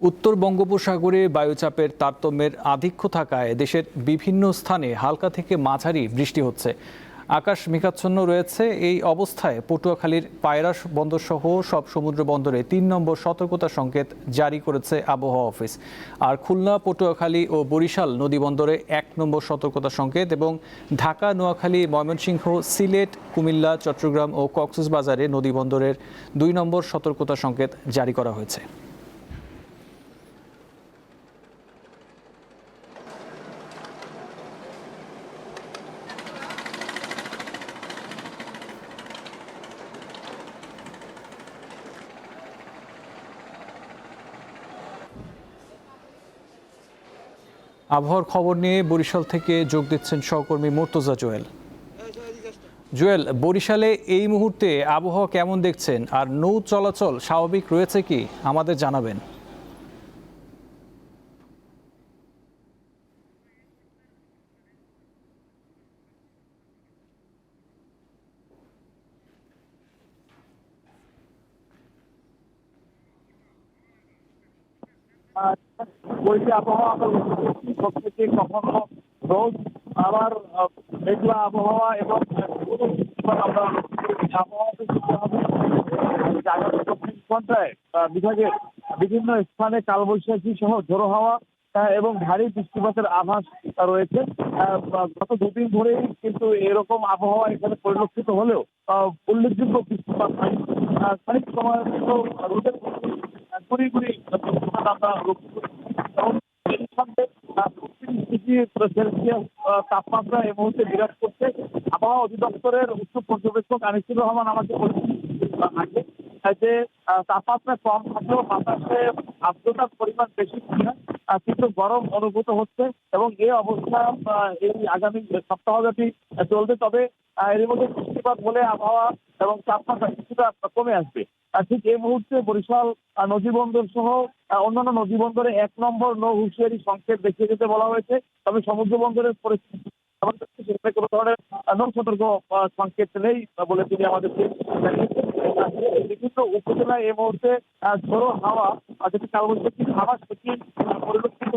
উত্তর বঙ্গোপসাগরে বায়ুচাপের তারতম্যের আধিক্য থাকায় দেশের বিভিন্ন স্থানে হালকা থেকে মাঝারি বৃষ্টি হচ্ছে। আকাশ মেঘাচ্ছন্ন রয়েছে। এই অবস্থায় পটুয়াখালীর পায়রা বন্দর সহ সব সমুদ্র বন্দরে ৩ নম্বর সতর্কতা সংকেত জারি করেছে আবহাওয়া অফিস। আর খুলনা, পটুয়াখালী ও বরিশাল নদী বন্দরে ১ নম্বর সতর্কতা সংকেত এবং ঢাকা, নোয়াখালী, ময়মনসিংহ, সিলেট, কুমিল্লা, চট্টগ্রাম ও কক্সবাজারে নদী বন্দরের ২ নম্বর সতর্কতা সংকেত জারি করা হয়েছে। আবহাওয়ার খবর নিয়ে বরিশাল থেকে যোগ দিচ্ছেন সহকর্মী মুর্তজা জুয়েল। জুয়েল, বরিশালে এই মুহূর্তে আবহাওয়া কেমন দেখছেন, আর নৌ চলাচল স্বাভাবিক রয়েছে কি আমাদের জানাবেন। বইটি আবহাওয়া আমরা সবথেকে কখনো রোদ, আবার মেঘলা আবহাওয়া এবং আমরা আবহাওয়াতে যেতে হবে আগামী ২৪ ঘন্টায় বিভাগের বিভিন্ন স্থানে কালবৈশাখী সহ ঝোড়ো হাওয়া এবং ভারী বৃষ্টিপাতের আভাস রয়েছে। গত দুদিন ধরেই কিন্তু এরকম আবহাওয়া এখানে পরিলক্ষিত হলেও উল্লেখযোগ্য বৃষ্টিপাত হয়। খানিক সময় রোদের গুড়ি গুড়ি আমরা লক্ষ্য করি এবং এর সঙ্গে ৩৫ ডিগ্রি সেলসিয়াস তাপমাত্রা এই মুহূর্তে বিরাজ করছে। আবহাওয়া অধিদপ্তরের উচ্চ পর্যবেক্ষক আনিসুর রহমান আমাকে বলেছেন আগে যে তাপমাত্রা কম থাকলেও বাতাসে আর্দ্রতার পরিমাণ বেশি কিনা, কিন্তু গরম অনুভূত হচ্ছে এবং এই অবস্থা এই আগামী সপ্তাহব্যাপী চলবে। তবে এর মধ্যে বৃষ্টিপাত হলে আবহাওয়া এবং তাপমাত্রা কিছুটা কমে আসবে। ঠিক এই মুহূর্তে বরিশাল নদীবন্দর সহ অন্যান্য নদীবন্দরে ১ নম্বর নৌ হুঁশিয়ারি সংকেত দেখিয়ে যেতে বলা হয়েছে। তবে সমুদ্র বন্দরের পরিস্থিতি সেখানে কোনো ধরনের নৌ সতর্ক সংকেত নেই বলে তিনি আমাদেরকে জানিয়েছেন। বিভিন্ন উপজেলায় এই মুহূর্তে ঝোড়ো হাওয়া, যেটি কালবৈশাখী হাওয়া, সেটি পরিলক্ষিত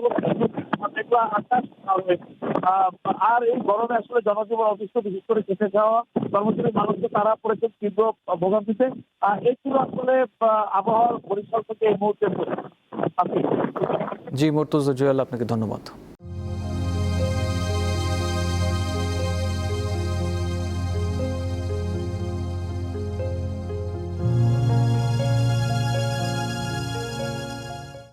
মেঘলা আকাশ রয়েছে। আর এই গরমে আসলে জনজীবন অতিষ্ঠ, বিশেষ করে খেতে যাওয়া কর্মচারী মানুষকে তারা পড়েছে তীব্র ভোগান্তিতে। এই ছিল আসলে আবহাওয়ার বরিশাল থেকে এই মুহূর্তে। জি মুর্তজা জুয়েল, আপনাকে ধন্যবাদ।